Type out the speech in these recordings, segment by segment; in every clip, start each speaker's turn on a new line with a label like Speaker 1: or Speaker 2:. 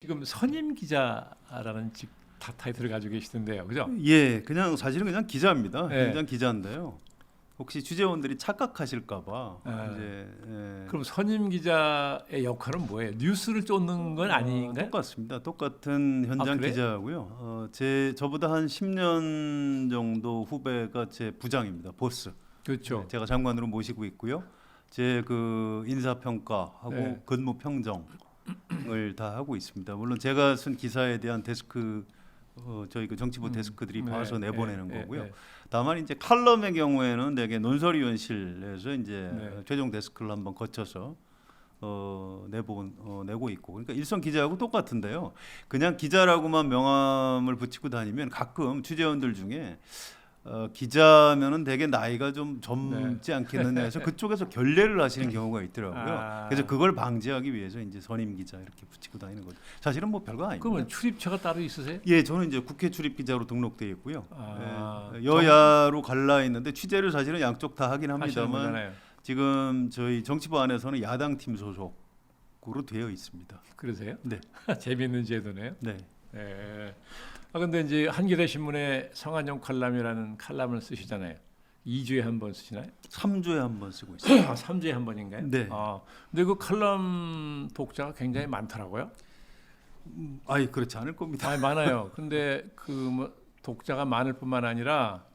Speaker 1: 지금 선임 기자라는 타이틀을 가지고 계시던데요, 그죠?
Speaker 2: 예, 그냥 사실은 그냥 기자입니다.
Speaker 1: 네.
Speaker 2: 현장 기자인데요. 혹시 취재원들이 착각하실까봐
Speaker 1: 네.
Speaker 2: 이제
Speaker 1: 그럼 선임 기자의 역할은 뭐예요? 뉴스를 쫓는 건 아닌가요?
Speaker 2: 똑같습니다. 똑같은 현장
Speaker 1: 그래요?
Speaker 2: 기자고요. 저보다 한 10년 정도 후배가 제 부장입니다. 보스.
Speaker 1: 그렇죠.
Speaker 2: 제가 장관으로 모시고 있고요. 제 그 인사 평가하고
Speaker 1: 네.
Speaker 2: 근무 평정을 다 하고 있습니다. 물론 제가 쓴 기사에 대한 데스크 저희 그 정치부 데스크들이 봐서 내보내는 거고요. 다만 이제 칼럼의 경우에는 대개 논설위원실에서 이제
Speaker 1: 네.
Speaker 2: 최종 데스크를 한번 거쳐서 내고 있고, 그러니까 일선 기자하고 똑같은데요. 그냥 기자라고만 명함을 붙이고 다니면 가끔 취재원들 중에 기자면은 되게 나이가 좀 젊지 않겠느냐 해서 그쪽에서 결례를 하시는 경우가 있더라고요. 그래서 그걸 방지하기 위해서 이제 선임 기자 이렇게 붙이고 다니는 거죠. 사실은 뭐 별거 아닙니다.
Speaker 1: 그러면 출입처가 따로 있으세요?
Speaker 2: 예, 저는 이제 국회 출입 기자로 등록돼 있고요.
Speaker 1: 아,
Speaker 2: 여야로 갈라 있는데 취재를 사실은 양쪽 다 하긴
Speaker 1: 하시는
Speaker 2: 합니다만
Speaker 1: 거잖아요.
Speaker 2: 지금 저희 정치부 안에서는 야당 팀 소속으로 되어 있습니다.
Speaker 1: 그러세요?
Speaker 2: 네.
Speaker 1: 재미있는 제도네요.
Speaker 2: 네.
Speaker 1: 네. 근데 이제 한겨레 신문에 성한용 칼럼이라는 칼럼을 쓰시잖아요. 2주에 한 번 쓰시나요?
Speaker 2: 3주에 한 번 쓰고 있습니다.
Speaker 1: 3주에 한 번인가요?
Speaker 2: 네.
Speaker 1: 근데 그 칼럼 독자가 굉장히 많더라고요.
Speaker 2: 아이, 그렇지 않을 겁니다.
Speaker 1: 많아요. 근데 그 뭐 독자가 많을 뿐만 아니라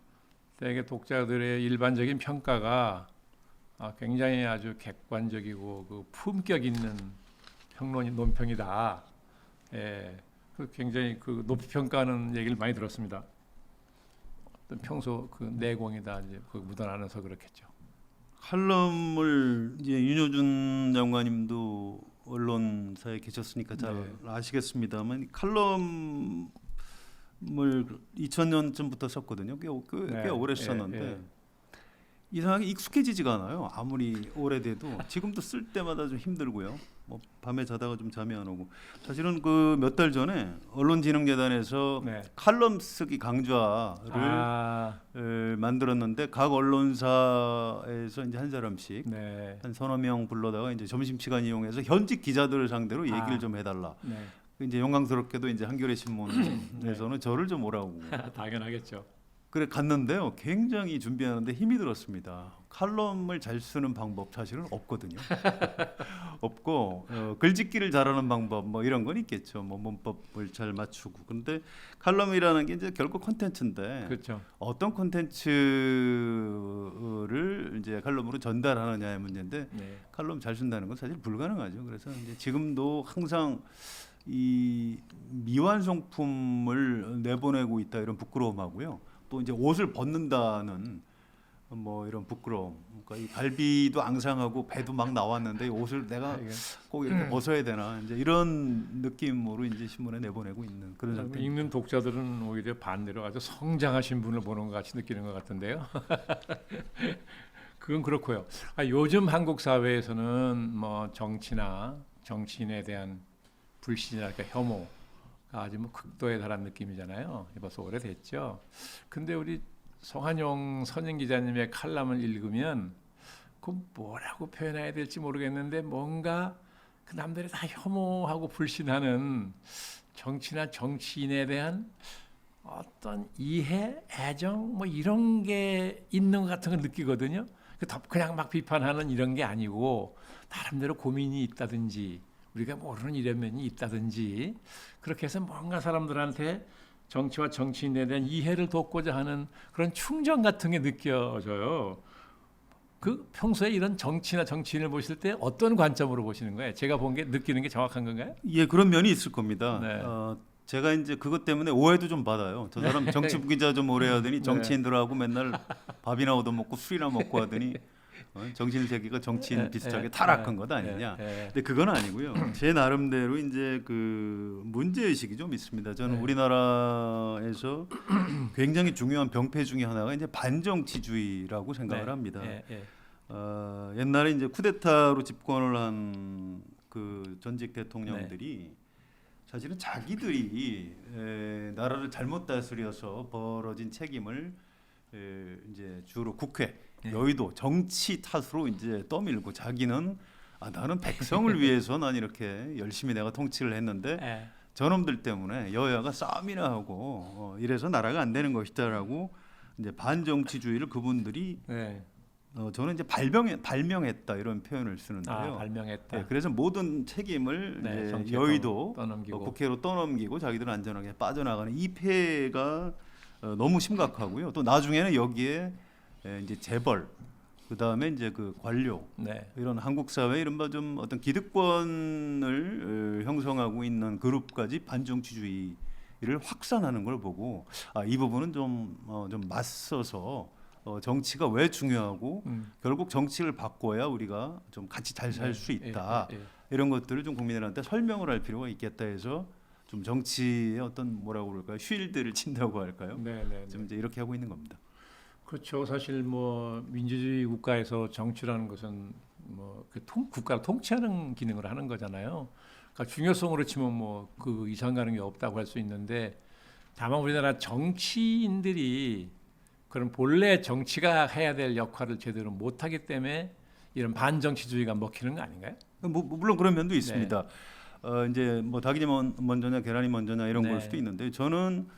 Speaker 1: 되게 독자들의 일반적인 평가가 굉장히 아주 객관적이고 그 품격 있는 논평이다. 예. 그 굉장히 그 높이 평가하는 얘기를 많이 들었습니다. 어떤 평소 그 내공이다 이제 그 묻어나서 그렇겠죠.
Speaker 2: 칼럼을 이제 윤여준 장관님도 언론사에 계셨으니까 잘 아시겠습니다만 칼럼을 2000년쯤부터 썼거든요. 꽤 오래 썼는데 이상하게 익숙해지지가 않아요. 아무리 오래돼도 지금도 쓸 때마다 좀 힘들고요. 뭐 밤에 자다가 좀 잠이 안 오고. 사실은 그 몇 달 전에 언론진흥재단에서 칼럼 쓰기 강좌를 만들었는데 각 언론사에서 이제 한 사람씩 한 서너 명 불러다가 이제 점심 시간 이용해서 현직 기자들을 상대로 얘기를 좀 해달라. 이제 영광스럽게도 이제 한겨레 신문에서는 저를 좀 오라고.
Speaker 1: 당연하겠죠.
Speaker 2: 그래 갔는데요. 굉장히 준비하는데 힘이 들었습니다. 칼럼을 잘 쓰는 방법 사실은 없거든요. 없고 글짓기를 잘하는 방법 뭐 이런 건 있겠죠. 뭐 문법을 잘 맞추고. 근데 칼럼이라는 게 이제 결국 콘텐츠인데
Speaker 1: 그렇죠.
Speaker 2: 어떤 콘텐츠를 이제 칼럼으로 전달하느냐의 문제인데 칼럼 잘 쓴다는 건 사실 불가능하죠. 그래서 이제 지금도 항상 이 미완성품을 내보내고 있다 이런 부끄러움하고요. 또 이제 옷을 벗는다는 뭐 이런 부끄러움. 그러니까 이 갈비도 앙상하고 배도 막 나왔는데 이 옷을 내가 꼭 이렇게 벗어야 되나 이제 이런 느낌으로 이제 신문에 내보내고 있는 그런 상태.
Speaker 1: 읽는 독자들은 오히려 반대로 아주 성장하신 분을 보는 것 같이 느끼는 것 같은데요. 그건 그렇고요. 요즘 한국 사회에서는 뭐 정치나 정치인에 대한 불신이랄까 혐오 아주 뭐 극도에 달한 느낌이잖아요. 벌써 오래됐죠. 근데 우리 성한용 선임 기자님의 칼럼을 읽으면 그 뭐라고 표현해야 될지 모르겠는데 뭔가 그 남들이 다 혐오하고 불신하는 정치나 정치인에 대한 어떤 이해, 애정 뭐 이런 게 있는 것 같은 걸 느끼거든요. 그냥 막 비판하는 이런 게 아니고 나름대로 고민이 있다든지 우리가 모르는 이런 면이 있다든지 그렇게 해서 뭔가 사람들한테 정치와 정치인에 대한 이해를 돕고자 하는 그런 충정 같은 게 느껴져요. 그 평소에 이런 정치나 정치인을 보실 때 어떤 관점으로 보시는 거예요? 제가 본 게 느끼는 게 정확한 건가요?
Speaker 2: 예, 그런 면이 있을 겁니다. 제가 이제 그것 때문에 오해도 좀 받아요. 저 사람 정치부 기자 좀 오래 하더니 정치인들하고 맨날 밥이나 얻어먹고 술이나 먹고 하더니 정신세계가 정치인 비슷하게 타락한 것 아니냐. 근데 그건 아니고요. 제 나름대로 이제 그 문제 의식이 좀 있습니다. 저는 우리나라에서 굉장히 중요한 병폐 중에 하나가 이제 반정치주의라고 생각을 합니다. 옛날에 이제 쿠데타로 집권을 한 그 전직 대통령들이 사실은 자기들이 나라를 잘못 다스려서 벌어진 책임을 이제 주로 국회, 여의도 정치 탓으로 이제 떠밀고 자기는 나는 백성을 위해서 난 이렇게 열심히 내가 통치를 했는데 저놈들 때문에 여야가 싸움이나 하고 이래서 나라가 안 되는 것이다라고 이제 반정치주의를 그분들이
Speaker 1: 네.
Speaker 2: 저는 이제 발명했다 이런 표현을 쓰는데요.
Speaker 1: 발명했다.
Speaker 2: 네, 그래서 모든 책임을
Speaker 1: 네,
Speaker 2: 이제 여의도
Speaker 1: 떠넘기고.
Speaker 2: 국회로 떠넘기고 자기들은 안전하게 빠져나가는 이 폐해가 너무 심각하고요. 또 나중에는 여기에 이제 재벌, 그 다음에 이제 그 관료
Speaker 1: 네.
Speaker 2: 이런 한국 사회 이른바 좀 어떤 기득권을 형성하고 있는 그룹까지 반정치주의를 확산하는 걸 보고 이 부분은 좀 맞서서 정치가 왜 중요하고 결국 정치를 바꿔야 우리가 좀 같이 잘 살 수 있다 이런 것들을 좀 국민들한테 설명을 할 필요가 있겠다 해서 좀 정치의 어떤 뭐라고 그럴까요? 쉴드를 친다고 할까요? 좀 이제 이렇게 하고 있는 겁니다.
Speaker 1: 그렇죠. 사실 뭐 민주주의 국가에서 정치라는 것은 뭐 그 국가를 통치하는 기능을 하는 거잖아요. 그러니까 중요성으로 치면 뭐 그 이상 가는 게 없다고 할 수 있는데 다만 우리나라 정치인들이 그런 본래 정치가 해야 될 역할을 제대로 못하기 때문에 이런 반정치주의가 먹히는 거 아닌가요?
Speaker 2: 물론 그런 면도 있습니다. 이제 뭐 닭이 먼저냐 계란이 먼저냐 이런 걸 수도 있는데 저는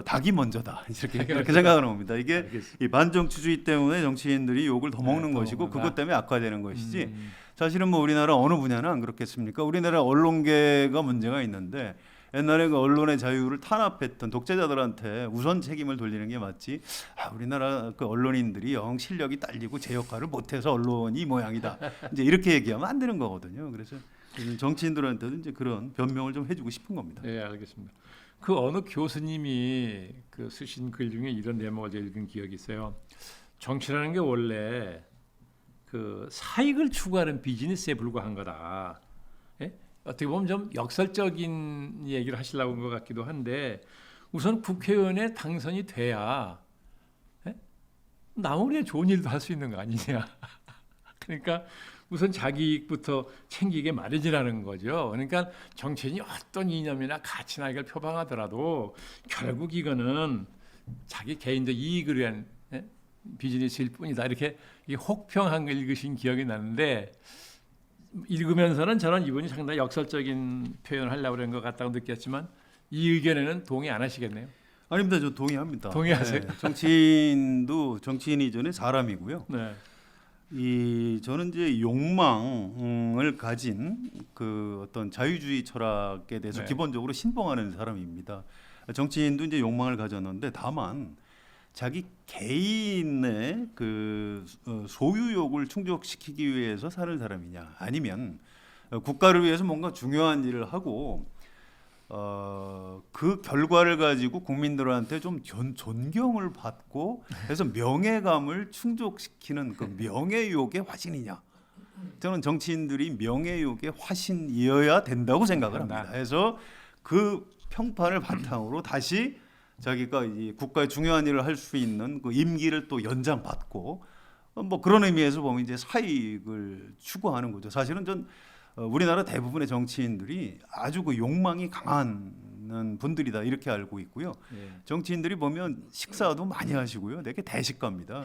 Speaker 2: 닭이 먼저다 이렇게 생각하는 겁니다. 이게 이 반정치주의 때문에 정치인들이 욕을 더 먹는 것이고 그것 때문에 악화되는 것이지. 사실은 뭐 우리나라 어느 분야는 안 그렇겠습니까? 우리나라 언론계가 문제가 있는데 옛날에 그 언론의 자유를 탄압했던 독재자들한테 우선 책임을 돌리는 게 맞지. 우리나라 그 언론인들이 영 실력이 딸리고 제 역할을 못해서 언론이 이 모양이다. 이제 이렇게 얘기하면 안 되는 거거든요. 그래서 정치인들한테도 이제 그런 변명을 좀 해주고 싶은 겁니다.
Speaker 1: 네, 알겠습니다. 그 어느 교수님이 그 쓰신 글 중에 이런 내용을 제가 읽은 기억이 있어요. 정치라는 게 원래 그 사익을 추구하는 비즈니스에 불과한 거다. 예? 어떻게 보면 좀 역설적인 얘기를 하시려고 한 것 같기도 한데 우선 국회의원에 당선이 돼야 나머지 좋은 일도 할 수 있는 거 아니냐. 그러니까 우선 자기 이익부터 챙기게 마련이라는 거죠. 그러니까 정치인이 어떤 이념이나 가치나 이걸 표방하더라도 결국 이거는 자기 개인적 이익을 위한 비즈니스일 뿐이다. 이렇게 혹평한 걸 읽으신 기억이 나는데 읽으면서는 저는 이분이 상당히 역설적인 표현을 하려고 그런 것 같다고 느꼈지만 이 의견에는 동의 안 하시겠네요.
Speaker 2: 아닙니다. 저 동의합니다.
Speaker 1: 동의하세요?
Speaker 2: 네, 정치인도 정치인 이전에 사람이고요.
Speaker 1: 네.
Speaker 2: 저는 이제 욕망을 가진 그 어떤 자유주의 철학에 대해서 기본적으로 신봉하는 사람입니다. 정치인도 이제 욕망을 가졌는데 다만 자기 개인의 그 소유욕을 충족시키기 위해서 사는 사람이냐 아니면 국가를 위해서 뭔가 중요한 일을 하고 그 결과를 가지고 국민들한테 좀 존경을 받고 해서 명예감을 충족시키는 그 명예욕의 화신이냐? 저는 정치인들이 명예욕의 화신이어야 된다고 생각을 합니다. 그래서 그 평판을 바탕으로 다시 자기가 이 국가의 중요한 일을 할 수 있는 그 임기를 또 연장받고 뭐 그런 의미에서 보면 이제 사익을 추구하는 거죠. 사실은 전 우리나라 대부분의 정치인들이 아주 그 욕망이 강한 분들이다 이렇게 알고 있고요. 정치인들이 보면 식사도 많이 하시고요, 되게 대식가입니다.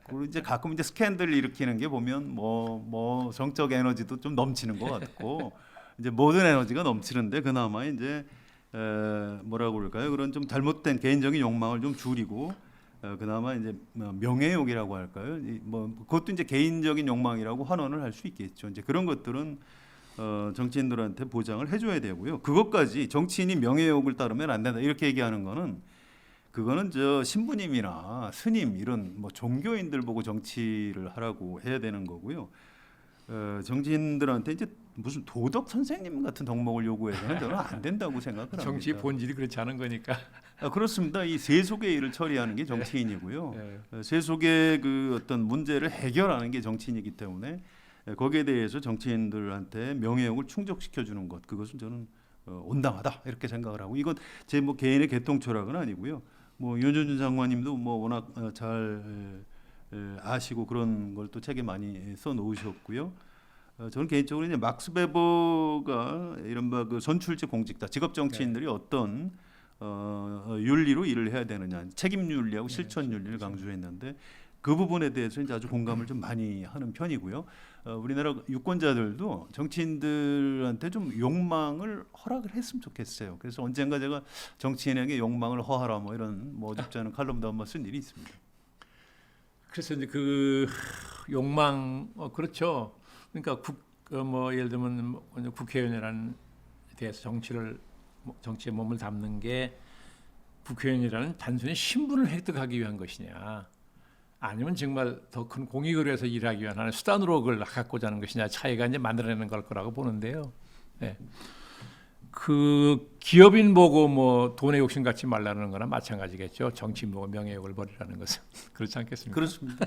Speaker 2: 그리고 이제 가끔 이제 스캔들 일으키는 게 보면 뭐 정적 에너지도 좀 넘치는 것 같고 이제 모든 에너지가 넘치는데 그나마 이제 뭐라고 그럴까요? 그런 좀 잘못된 개인적인 욕망을 좀 줄이고 그나마 이제 명예욕이라고 할까요? 뭐 그것도 이제 개인적인 욕망이라고 환원을 할 수 있겠죠. 이제 그런 것들은 정치인들한테 보장을 해줘야 되고요. 그것까지 정치인이 명예욕을 따르면 안 된다 이렇게 얘기하는 거는 그거는 저 신부님이나 스님 이런 뭐 종교인들 보고 정치를 하라고 해야 되는 거고요. 정치인들한테 이제 무슨 도덕 선생님 같은 덕목을 요구해서는 저는 안 된다고 생각을 합니다.
Speaker 1: 정치 본질이 그렇지 않은 거니까.
Speaker 2: 그렇습니다. 이 세속의 일을 처리하는 게 정치인이고요. 세속의 그 어떤 문제를 해결하는 게 정치인이기 때문에 거기에 대해서 정치인들한테 명예욕을 충족시켜 주는 것 그것은 저는 온당하다 이렇게 생각을 하고 이건 제 뭐 개인의 개통 철학은 아니고요. 뭐 윤전준 장관님도 뭐 워낙 잘 아시고 그런 걸 또 책에 많이 써 놓으셨고요. 저는 개인적으로 이제 막스 베버가 이른바 그 선출직 공직자 직업 정치인들이 어떤 윤리로 일을 해야 되느냐, 책임 윤리하고 실천 윤리를 강조했는데 그 부분에 대해서 이제 아주 공감을 좀 많이 하는 편이고요. 우리나라 유권자들도 정치인들한테 좀 욕망을 허락을 했으면 좋겠어요. 그래서 언젠가 제가 정치인에게 욕망을 허하라 뭐 이런 뭐 어줍지 않은 칼럼도 한번 쓴 일이 있습니다.
Speaker 1: 그래서 이제 그 욕망 그렇죠. 그러니까 뭐 예를 들면 뭐 국회의원이라는 데서 정치에 몸을 담는 게 국회의원이라는 단순히 신분을 획득하기 위한 것이냐, 아니면 정말 더 큰 공익을 위해서 일하기 위한 하나의 수단으로 그걸 갖고자 하는 것이냐 차이가 이제 만들어내는 걸 거라고 보는데요. 네. 그 기업인 보고 뭐 돈에 욕심 갖지 말라는 거나 마찬가지겠죠. 정치인 보고 명예욕을 버리라는 것은 그렇지 않겠습니까?
Speaker 2: 그렇습니다.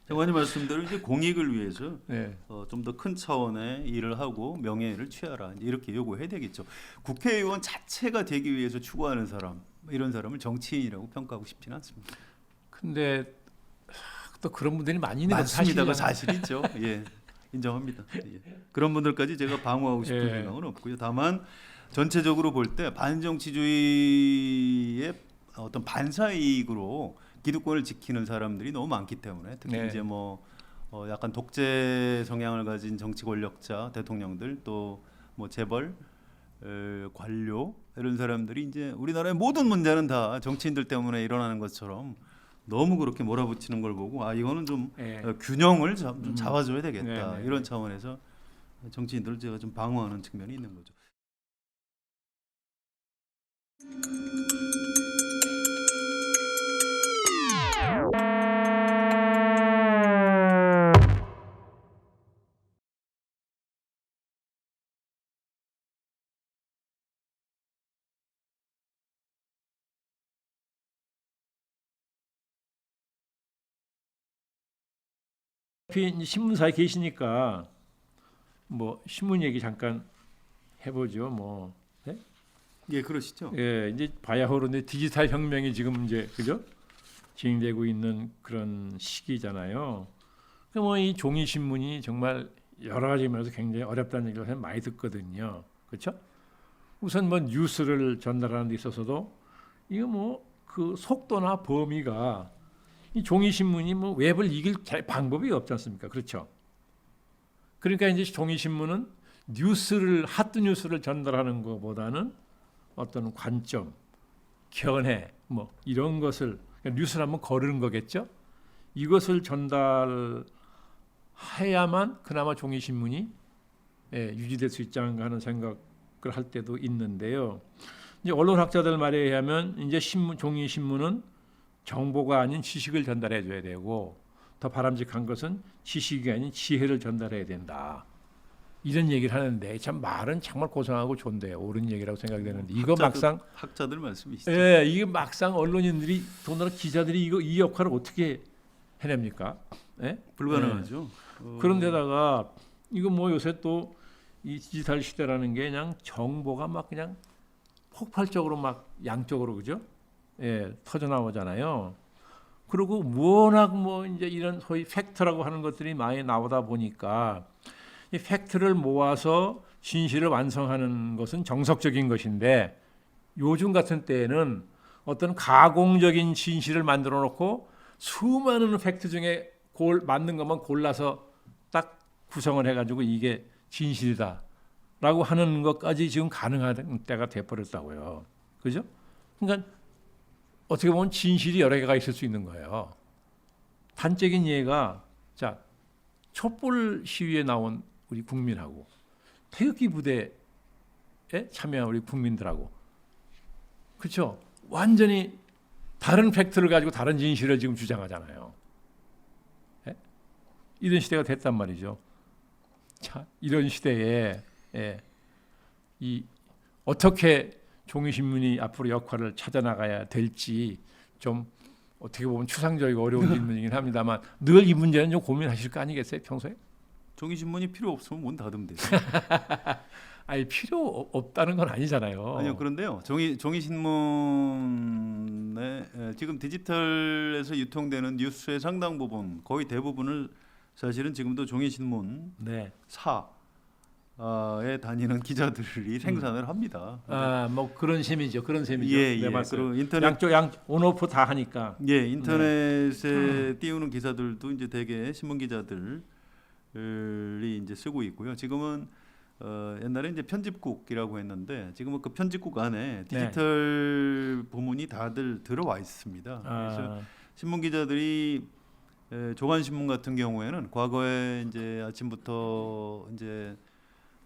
Speaker 2: 장관님 말씀대로 이제 공익을 위해서
Speaker 1: 네.
Speaker 2: 좀 더 큰 차원의 일을 하고 명예를 취하라 이렇게 요구해야 되겠죠. 국회의원 자체가 되기 위해서 추구하는 사람, 이런 사람을 정치인이라고 평가하고 싶지는 않습니다.
Speaker 1: 근데 또 그런 분들이 많이 있는 건
Speaker 2: 많습니다가
Speaker 1: 사실이잖아요.
Speaker 2: 사실이죠. 예, 인정합니다. 예. 그런 분들까지 제가 방어하고 싶은 생각은 없고요. 다만 전체적으로 볼 때 반정치주의의 어떤 반사이익으로 기득권을 지키는 사람들이 너무 많기 때문에 특히 이제 뭐 약간 독재 성향을 가진 정치 권력자, 대통령들 또 뭐 재벌, 관료 이런 사람들이 이제 우리나라의 모든 문제는 다 정치인들 때문에 일어나는 것처럼 너무 그렇게 몰아붙이는 걸 보고 이거는 좀 균형을 좀 잡아줘야 되겠다 이런 차원에서 정치인들을 제가 좀 방어하는 측면이 있는 거죠.
Speaker 1: 신문사에 계시니까 뭐 신문 얘기 잠깐 해보죠. 뭐 네?
Speaker 2: 예, 그러시죠.
Speaker 1: 예, 이제 바야흐로 디지털 혁명이 지금 이제 그죠 진행되고 있는 그런 시기잖아요. 뭐 이 종이 신문이 정말 여러 가지 면에서 굉장히 어렵다는 얘기를 많이 듣거든요. 그렇죠? 우선 뭐 뉴스를 전달하는 데 있어서도 이거 뭐 그 속도나 범위가 이 종이 신문이 뭐 웹을 이길 방법이 없지 않습니까? 그렇죠? 그러니까 이제 종이 신문은 핫 뉴스를 전달하는 것보다는 어떤 관점, 견해 뭐 이런 것을 그러니까 뉴스를 한번 거르는 거겠죠. 이것을 전달해야만 그나마 종이 신문이 유지될 수 있지 않을까 하는 생각을 할 때도 있는데요. 이제 언론학자들 말에 의하면 이제 종이 신문은 정보가 아닌 지식을 전달해 줘야 되고 더 바람직한 것은 지식이 아닌 지혜를 전달해야 된다. 이런 얘기를 하는데 참 말은 정말 고상하고 좋은데요. 옳은 얘기라고 생각이 되는데 이거 막상
Speaker 2: 학자들 말씀이시죠.
Speaker 1: 예, 이게 막상 언론인들이 더군다나 기자들이 이 역할을 어떻게 해냅니까? 예?
Speaker 2: 불가능하죠.
Speaker 1: 그런데다가 이거 뭐 요새 또 이 디지털 시대라는 게 그냥 정보가 막 그냥 폭발적으로 막 양쪽으로 그죠? 예, 터져 나오잖아요. 그리고 워낙 뭐 이제 이런 소위 팩트라고 하는 것들이 많이 나오다 보니까 이 팩트를 모아서 진실을 완성하는 것은 정석적인 것인데 요즘 같은 때에는 어떤 가공적인 진실을 만들어 놓고 수많은 팩트 중에 맞는 것만 골라서 딱 구성을 해가지고 이게 진실이다라고 하는 것까지 지금 가능한 때가 돼버렸다고요. 그죠? 그러니까 어떻게 보면 진실이 여러 개가 있을 수 있는 거예요. 단적인 예가 자 촛불 시위에 나온 우리 국민하고 태극기 부대에 참여한 우리 국민들하고 그렇죠? 완전히 다른 팩트를 가지고 다른 진실을 지금 주장하잖아요. 예? 이런 시대가 됐단 말이죠. 자, 이런 시대에 이 어떻게 종이신문이 앞으로 역할을 찾아나가야 될지 좀 어떻게 보면 추상적이고 어려운 질문이긴 합니다만 늘 이 문제는 좀 고민하실 거 아니겠어요 평소에?
Speaker 2: 종이신문이 필요 없으면 문 닫으면 되죠.
Speaker 1: 아니 필요 없다는 건 아니잖아요.
Speaker 2: 아니요, 그런데요. 종이신문에 지금 디지털에서 유통되는 뉴스의 상당 부분, 거의 대부분을 사실은 지금도 종이신문 다니는 기자들이 생산을 합니다.
Speaker 1: 뭐 그런 셈이죠. 그런 셈이죠.
Speaker 2: 예,
Speaker 1: 네,
Speaker 2: 예.
Speaker 1: 맞아요.
Speaker 2: 그리고 인터넷
Speaker 1: 온오프 다 하니까.
Speaker 2: 예, 인터넷에 띄우는 기사들도 이제 대개 신문 기자들이 이제 쓰고 있고요. 지금은 옛날에 이제 편집국이라고 했는데 지금은 그 편집국 안에 디지털 부문이 다들 들어와 있습니다. 그래서 신문 기자들이 조간 신문 같은 경우에는 과거에 이제 아침부터 이제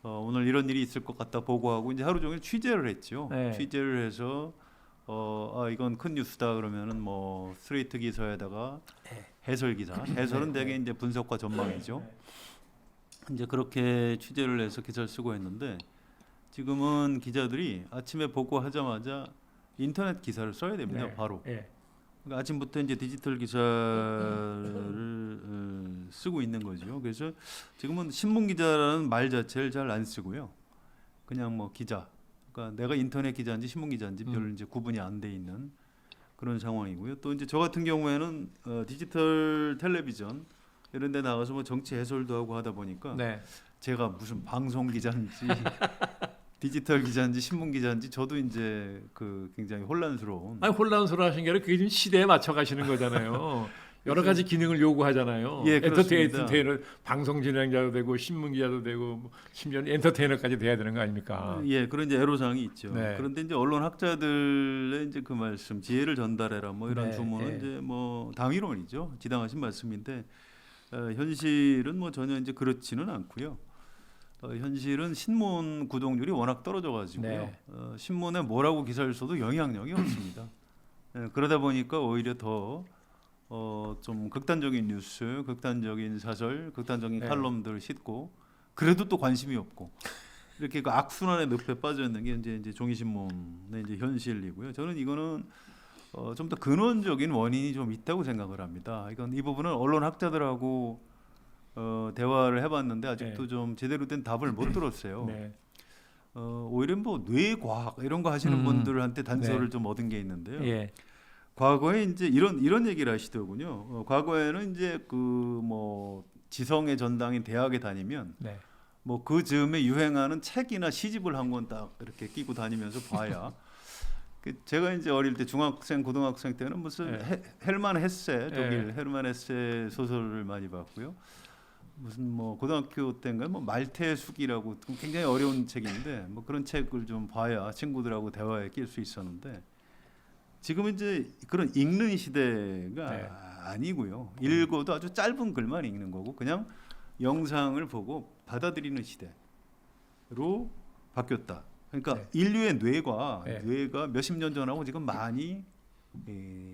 Speaker 2: 오늘 이런 일이 있을 것 같다 보고하고 이제 하루 종일 취재를 했죠.
Speaker 1: 네.
Speaker 2: 취재를 해서 이건 큰 뉴스다 그러면은 뭐 스트레이트 기사에다가 해설 기사. 해설은 대개 이제 분석과 전망이죠. 이제 그렇게 취재를 해서 기사를 쓰고 했는데 지금은 기자들이 아침에 보고하자마자 인터넷 기사를 써야 됩니다. 바로. 그러니까 아침부터 이제 디지털 기사를 쓰고 있는 거죠. 그래서 지금은 신문 기자라는 말 자체를 잘 안 쓰고요. 그냥 뭐 기자. 그러니까 내가 인터넷 기자인지 신문 기자인지 별 이제 구분이 안 돼 있는 그런 상황이고요. 또 이제 저 같은 경우에는 디지털 텔레비전 이런 데 나가서 뭐 정치 해설도 하고 하다 보니까 제가 무슨 방송 기자인지 디지털 기자인지 신문 기자인지 저도 이제 그 굉장히 혼란스러운.
Speaker 1: 혼란스러워하신 게 아니라 그게 지금 시대에 맞춰 가시는 거잖아요. 여러 가지 기능을 요구하잖아요.
Speaker 2: 예,
Speaker 1: 엔터테이너 방송 진행자도 되고 신문 기자도 되고 뭐 심지어 엔터테이너까지 돼야 되는 거 아닙니까?
Speaker 2: 예, 그런 이제 애로사항이 있죠.
Speaker 1: 네.
Speaker 2: 그런데 이제 언론 학자들의 이제 그 말씀, 지혜를 전달해라 뭐 이런 주문은 이제 뭐 당위론이죠. 지당하신 말씀인데 현실은 뭐 전혀 이제 그렇지는 않고요. 현실은 신문 구독률이 워낙 떨어져가지고요. 신문에 뭐라고 기사를 써도 영향력이 없습니다. 그러다 보니까 오히려 더 좀 극단적인 뉴스, 극단적인 사설, 극단적인 칼럼들을 싣고 그래도 또 관심이 없고 이렇게 그 악순환의 늪에 빠져 있는 게 이제 종이신문의 이제 현실이고요. 저는 이거는 좀 더 근원적인 원인이 좀 있다고 생각을 합니다. 이 부분은 언론 학자들하고 대화를 해봤는데 아직도 좀 제대로 된 답을 못 들었어요. 오히려 뭐 뇌과학 이런 거 하시는 분들한테 단서를 좀 얻은 게 있는데요. 과거에 이제 이런 얘기를 하시더군요. 과거에는 이제 그 뭐 지성의 전당인 대학에 다니면 뭐 그 즈음에 유행하는 책이나 시집을 한 권 딱 이렇게 끼고 다니면서 봐야. 제가 이제 어릴 때 중학생, 고등학생 때는 무슨 헬만 헤세, 독일 헬만 헤세 소설을 많이 봤고요. 무슨 뭐 고등학교 때인가 뭐 말태숙이라고 굉장히 어려운 책인데 뭐 그런 책을 좀 봐야 친구들하고 대화에 낄 수 있었는데 지금은 이제 그런 읽는 시대가 아니고요. 읽어도 아주 짧은 글만 읽는 거고 그냥 영상을 보고 받아들이는 시대로 바뀌었다. 그러니까 인류의 뇌가 몇십 년 전하고 지금 많이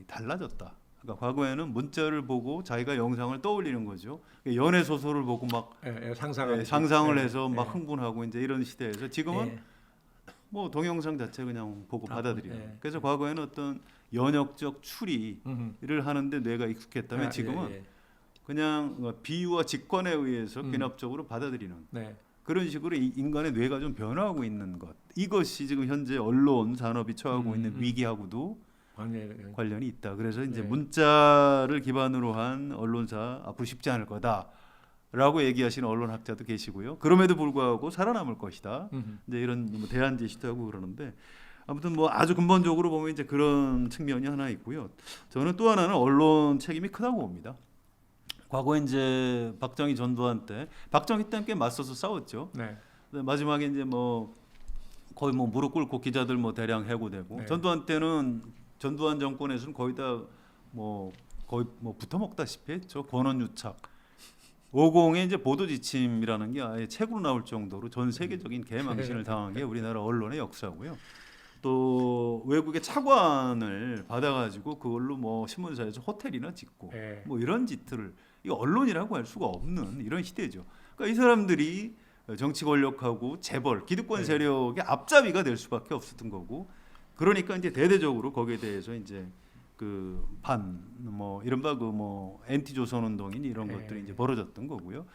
Speaker 2: 달라졌다. 그러니까 과거에는 문자를 보고 자기가 영상을 떠올리는 거죠. 연애 소설을 보고 막 상상을 해서 막 흥분하고 이제 이런 시대에서 지금은 뭐 동영상 자체 그냥 보고 받아들이는. 그래서 과거에는 어떤 연역적 추리를 하는데 뇌가 익숙했다면 지금은 그냥 비유와 직관에 의해서 귀납적으로 받아들이는 그런 식으로 인간의 뇌가 좀 변화하고 있는 것. 이것이 지금 현재 언론 산업이 처하고 있는 위기하고도 관련이 있다. 그래서 이제 문자를 기반으로 한 언론사 앞으로 쉽지 않을 거다라고 얘기하시는 언론학자도 계시고요. 그럼에도 불구하고 살아남을 것이다. 이제 이런 뭐 대안 제시도 하고 그러는데 아무튼 뭐 아주 근본적으로 보면 이제 그런 측면이 하나 있고요. 저는 또 하나는 언론 책임이 크다고 봅니다. 과거에 이제 박정희 전두환 때 박정희 때 함께 맞서서 싸웠죠. 마지막에 이제 뭐 거의 뭐 무릎 꿇고 기자들 뭐 대량 해고되고 전두환 때는 전두환 정권에서는 거의 다 뭐 거의 뭐 붙어먹다시피 했죠. 권언유착. 50의 이제 보도지침이라는 게 아예 책으로 나올 정도로 전 세계적인 개망신을 당한 게 우리나라 언론의 역사고요. 또 외국의 차관을 받아가지고 그걸로 뭐 신문사에서 호텔이나 짓고 뭐 이런 짓들을 이거 언론이라고 할 수가 없는 이런 시대죠. 그러니까 이 사람들이 정치 권력하고 재벌, 기득권 세력의 앞잡이가 될 수밖에 없었던 거고, 그러니까 이제 대대적으로 거기에 대해서 이제 그 뭐 이른바 그 뭐 엔티 조선 운동인 이런 것들이 이제 벌어졌던 거고요.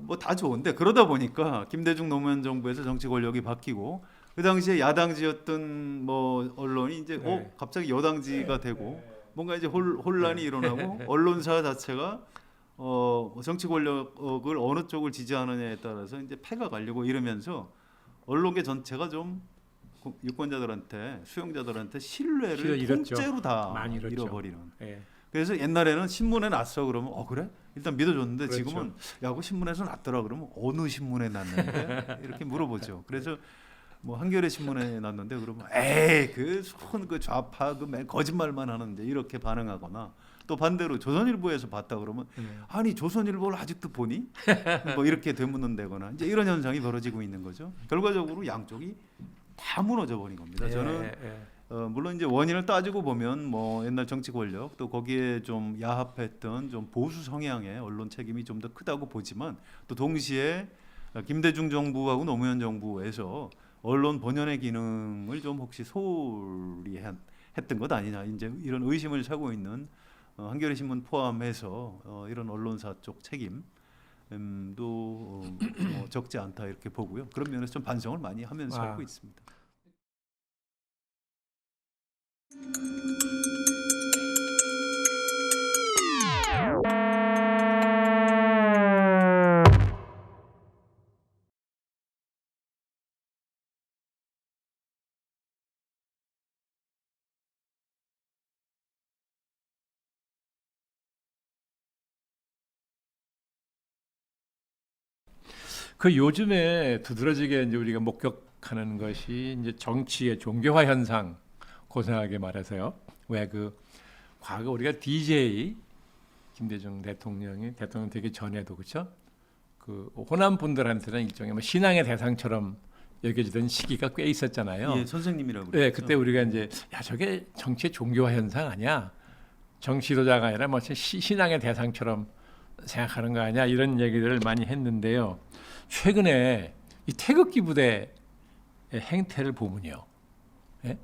Speaker 2: 뭐 다 좋은데 그러다 보니까 김대중 노무현 정부에서 정치 권력이 바뀌고 그 당시에 야당지였던 뭐 언론이 이제 갑자기 여당지가 되고 뭔가 이제 혼란이 일어나고 언론사 자체가 정치 권력을 어느 쪽을 지지하느냐에 따라서 이제 패가 가려고 이러면서 언론계 전체가 좀 유권자들한테 수용자들한테 신뢰를
Speaker 1: 잃었죠.
Speaker 2: 통째로 다
Speaker 1: 많이 잃었죠.
Speaker 2: 잃어버리는.
Speaker 1: 예.
Speaker 2: 그래서 옛날에는 신문에 났어 그러면 그래? 일단 믿어줬는데
Speaker 1: 그렇죠.
Speaker 2: 지금은 야 그 신문에서 났더라 그러면 어느 신문에 났는데 이렇게 물어보죠. 그래서 뭐 한겨레 신문에 났는데 그러면 에이 그 손 그 좌파 그 거짓말만 하는데 이렇게 반응하거나 또 반대로 조선일보에서 봤다 그러면 아니 조선일보를 아직도 보니? 뭐 이렇게 되묻는다거나 이제 이런 현상이 벌어지고 있는 거죠. 결과적으로 양쪽이 다 무너져 버린 겁니다. 저는 물론 이제 원인을 따지고 보면 뭐 옛날 정치 권력 또 거기에 좀 야합했던 좀 보수 성향의 언론 책임이 좀 더 크다고 보지만 또 동시에 김대중 정부하고 노무현 정부에서 언론 본연의 기능을 좀 혹시 소홀히 했던 것 아니냐 이제 이런 의심을 사고 있는 한겨레 신문 포함해서 이런 언론사 쪽 책임도 적지 않다 이렇게 보고요. 그런 면에서 좀 반성을 많이 하면서 하고 있습니다.
Speaker 1: 그 요즘에 두드러지게 이제 우리가 목격하는 것이 이제 정치의 종교화 현상, 고상하게 말해서요. 왜 그 과거 우리가 DJ 김대중 대통령 되기 전에도 그렇죠? 그 호남 분들한테는 일종의 뭐 신앙의 대상처럼 여겨지던 시기가 꽤 있었잖아요.
Speaker 2: 예, 선생님이라고.
Speaker 1: 네, 그때 우리가 이제 야 저게 정치의 종교화 현상 아니야? 정치 지도자가 아니라 뭐 신앙의 대상처럼 생각하는 거 아니야? 이런 얘기들을 많이 했는데요. 최근에 이 태극기 부대의 행태를 보면요, 예?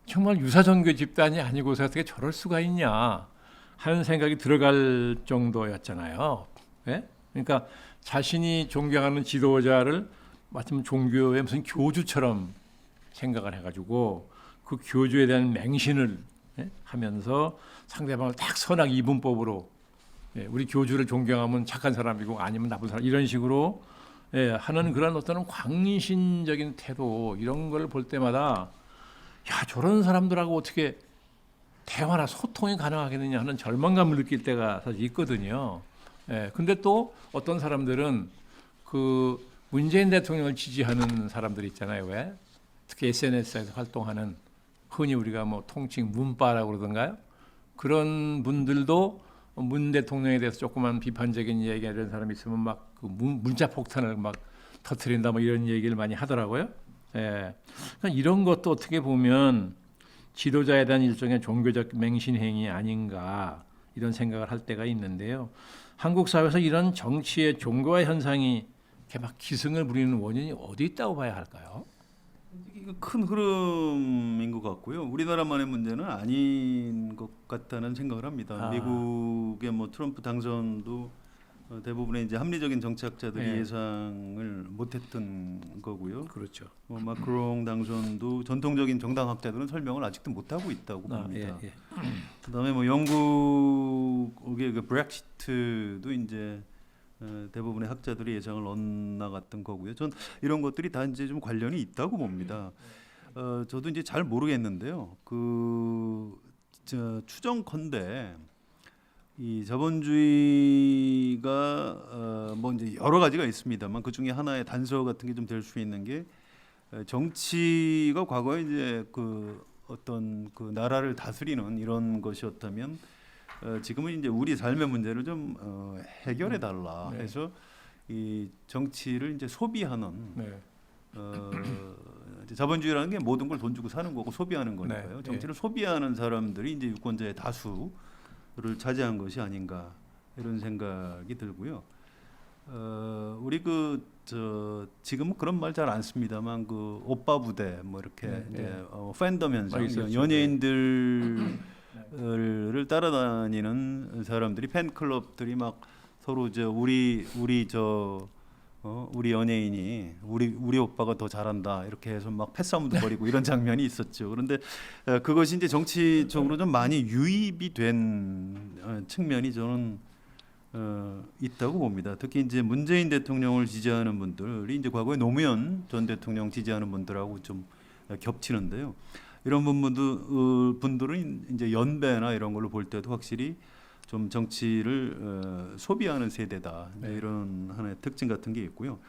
Speaker 1: 정말 유사종교 집단이 아니고서 어떻게 저럴 수가 있냐 하는 생각이 들어갈 정도였잖아요. 예? 그러니까 자신이 존경하는 지도자를 마침 종교의 무슨 교주처럼 생각을 해가지고 그 교주에 대한 맹신을 하면서 상대방을 딱 선악 이분법으로 우리 교주를 존경하면 착한 사람이고 아니면 나쁜 사람 이런 식으로 하는 그런 어떤 광신적인 태도 이런 걸 볼 때마다 야 저런 사람들하고 어떻게 대화나 소통이 가능하겠느냐 하는 절망감을 느낄 때가 사실 있거든요. 근데 또 어떤 사람들은 그 문재인 대통령을 지지하는 사람들 있잖아요. 왜? 특히 SNS에서 활동하는 흔히 우리가 뭐 통칭 문바라고 그러던가요? 그런 분들도 문 대통령에 대해서 조그만 비판적인 얘기하는 사람이 있으면 막 그 문자 폭탄을 막 터뜨린다 뭐 이런 얘기를 많이 하더라고요. 그러니까 이런 것도 어떻게 보면 지도자에 대한 일종의 종교적 맹신 행위 아닌가 이런 생각을 할 때가 있는데요. 한국 사회에서 이런 정치의 종교화 현상이 이렇게 막 기승을 부리는 원인이 어디 있다고 봐야 할까요?
Speaker 2: 이거 큰 흐름인 것 같고요. 우리나라만의 문제는 아닌 것 같다는 생각을 합니다. 미국의 뭐 트럼프 당선도 대부분의 이제 합리적인 정치학자들이 예상을 못했던 거고요.
Speaker 1: 그렇죠.
Speaker 2: 마크롱 당선도 전통적인 정당학자들은 설명을 아직도 못하고 있다고 봅니다. 그다음에 뭐 영국의 그 브렉시트도 이제 대부분의 학자들이 예상을 엇나갔던 거고요. 전 이런 것들이 다 이제 좀 관련이 있다고 봅니다. 저도 이제 잘 모르겠는데요. 추정컨대 이 자본주의가 뭐 이제 여러 가지가 있습니다만 그 중에 하나의 단서 같은 게 좀 될 수 있는 게 정치가 과거에 이제 그 어떤 그 나라를 다스리는 이런 것이었다면 지금은 이제 우리 삶의 문제를 좀 해결해 달라 해서 이 정치를 이제 소비하는 이제 자본주의라는 게 모든 걸 돈 주고 사는 거고 소비하는 거니까요. 정치를 소비하는 사람들이 이제 유권자의 다수를 차지한 것이 아닌가 이런 생각이 들고요. 우리 지금은 그런 말 잘 안 씁니다만 그 오빠 부대 뭐 이렇게 이제 팬덤 현상, 연예인들을 따라다니는 사람들이 팬클럽들이 막 서로 우리 연예인이 우리 오빠가 더 잘한다 이렇게 해서 막 패싸움도 벌이고 이런 장면이 있었죠. 그런데 그것이 이제 정치적으로 좀 많이 유입이 된 측면이 저는 있다고 봅니다. 특히 이제 문재인 대통령을 지지하는 분들이 이제 과거에 노무현 전 대통령 지지하는 분들하고 좀 겹치는데요. 이런 분들은 이제 연배나 이런 걸로 볼 때도 확실히 좀 정치를 소비하는 세대다.
Speaker 1: 네.
Speaker 2: 이런 하나의 특징 같은 게 있고요.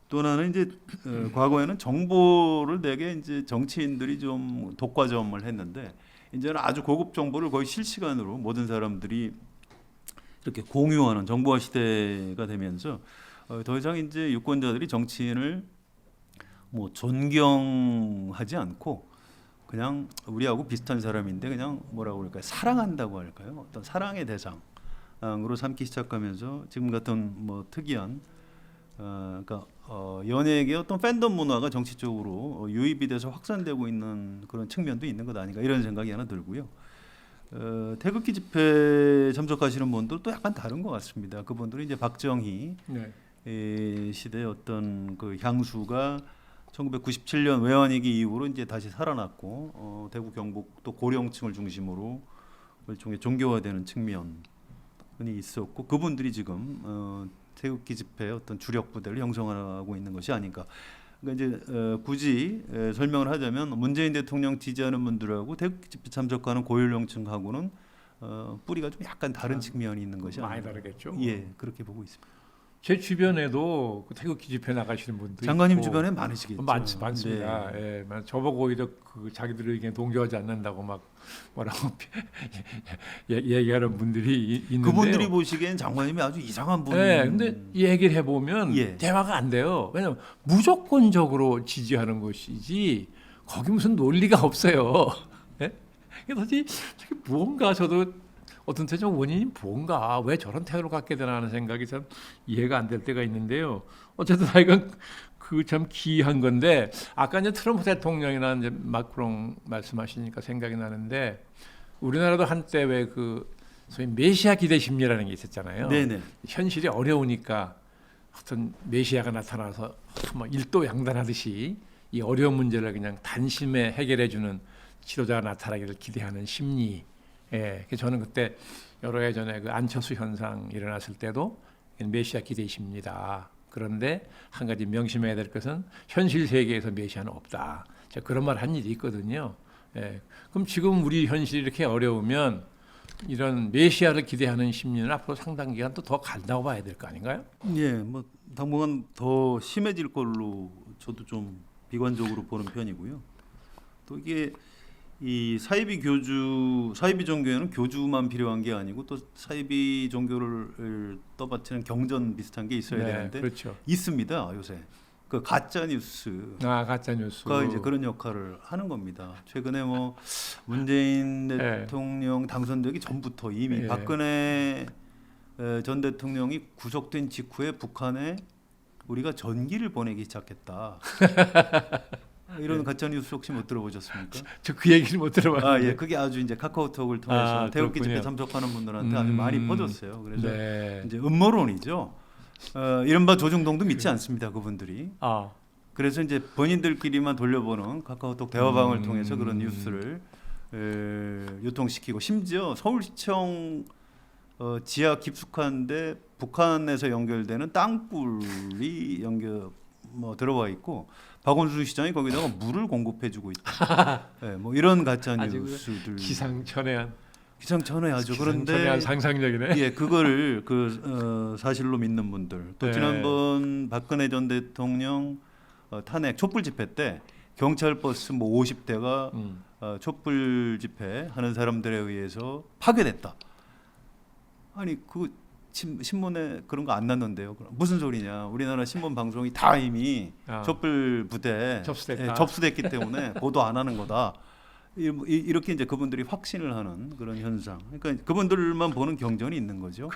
Speaker 2: 또 하나는 이제 과거에는 정보를 되게 이제 정치인들이 좀 독과점을 했는데 이제는 아주 고급 정보를 거의 실시간으로 모든 사람들이 이렇게 공유하는 정보화 시대가 되면서 더 이상 이제 유권자들이 정치인을 뭐 존경하지 않고 그냥 우리하고 비슷한 사람인데 그냥 뭐라고 그럴까요? 사랑한다고 할까요? 어떤 사랑의 대상으로 삼기 시작하면서 지금 같은 뭐 특이한 그러니까 연예계 어떤 팬덤 문화가 정치 쪽으로 유입이 돼서 확산되고 있는 그런 측면도 있는 것 아닌가 이런 생각이 하나 들고요. 태극기 집회 참석하시는 분들 또 약간 다른 것 같습니다. 그분들은 이제 박정희 시대의 어떤 그 향수가 1997년 외환위기 이후로 이제 다시 살아났고 대구 경북 또 고령층을 중심으로 일종의 종교화되는 측면이 있었고 그분들이 지금 태극기 집회의 어떤 주력 부대를 형성하고 있는 것이 아닌가. 그러니까 이제 굳이 설명을 하자면 문재인 대통령 지지하는 분들하고 태극기 집회 참석하는 고연령층하고는 뿌리가 좀 약간 다른 측면이 있는 것이
Speaker 1: 많이
Speaker 2: 아닌가.
Speaker 1: 다르겠죠.
Speaker 2: 예, 그렇게 보고 있습니다.
Speaker 1: 제 주변에도 그 태극기 집회 나가시는 분들
Speaker 2: 장관님
Speaker 1: 있고
Speaker 2: 주변에 많으시겠죠.
Speaker 1: 많습니다.
Speaker 2: 네.
Speaker 1: 예, 저보고 오히려 그 자기들 의견에 동조하지 않는다고 막 뭐라고 얘기하는 분들이 있는데요.
Speaker 2: 그분들이 보시기엔 장관님이 아주 이상한 분.
Speaker 1: 네, 근데 얘기를 해보면
Speaker 2: 예.
Speaker 1: 대화가 안 돼요. 왜냐면 무조건적으로 지지하는 것이지 거기 무슨 논리가 없어요. 예? 도대체 저게 무언가 저도 어떤 때좀 원인이 뭔가 왜 저런 태도를 갖게 되나 하는 생각이 참 이해가 안 될 때가 있는데요. 어쨌든 이건 그 참 기이한 건데 아까 이제 트럼프 대통령이나 이제 마크롱 말씀하시니까 생각이 나는데 우리나라도 한때 왜 그 소위 메시아 기대 심리라는 게 있었잖아요.
Speaker 2: 네네.
Speaker 1: 현실이 어려우니까 어떤 메시아가 나타나서 막 일도양단하듯이 이 어려운 문제를 그냥 단심에 해결해주는 지도자가 나타나기를 기대하는 심리. 예, 그래서 저는 그때 여러 해 전에 그 안철수 현상 일어났을 때도 메시아 기대 심리다. 그런데 한 가지 명심해야 될 것은 현실 세계에서 메시아는 없다. 제가 그런 말 한 일이 있거든요. 예, 그럼 지금 우리 현실이 이렇게 어려우면 이런 메시아를 기대하는 심리는 앞으로 상당 기간 또 더 간다고 봐야 될 거 아닌가요?
Speaker 2: 예, 뭐 당분간 더 심해질 걸로 저도 좀 비관적으로 보는 편이고요. 또 이게 이 사이비 종교에는 교주만 필요한 게 아니고 또 사이비 종교를 떠받치는 경전 비슷한 게 있어야 되는데
Speaker 1: 그렇죠.
Speaker 2: 있습니다 요새. 그 가짜 뉴스가
Speaker 1: 가짜 뉴스.
Speaker 2: 이제 그런 역할을 하는 겁니다. 최근에 뭐 문재인 대통령 당선되기 전부터 이미 박근혜 전 대통령이 구속된 직후에 북한에 우리가 전기를 보내기 시작했다. 이런 가짜 뉴스 혹시 못 들어보셨습니까?
Speaker 1: 저 그 얘기를 못 들어봤는데.
Speaker 2: 예, 그게 아주 이제 카카오톡을 통해서 태극기 집회 참석하는 분들한테 아주 많이 퍼졌어요. 그래서 이제 음모론이죠. 이른바 조중동도 믿지 않습니다. 그분들이. 그래서 이제 본인들끼리만 돌려보는 카카오톡 대화방을 통해서 그런 뉴스를 유통시키고 심지어 서울시청 지하 깊숙한데 북한에서 연결되는 땅굴이 들어와 있고 박원순 시장이 거기다가 물을 공급해주고 있다. 네, 뭐 이런 가짜 뉴스들.
Speaker 1: 기상천외한
Speaker 2: 아주 그런데
Speaker 1: 상상력이네.
Speaker 2: 예, 그거를 사실로 믿는 분들. 또 지난번 박근혜 전 대통령 탄핵 촛불 집회 때 경찰 버스 뭐 50대가 촛불 집회 하는 사람들에 의해서 파괴됐다. 아니 그 신문에 그런 거 안 났는데요. 무슨 소리냐? 우리나라 신문 방송이 다 이미 촛불 부대 접수됐기 때문에 보도 안 하는 거다. 이렇게 이제 그분들이 확신을 하는 그런 현상. 그러니까 그분들만 보는 경전이 있는 거죠.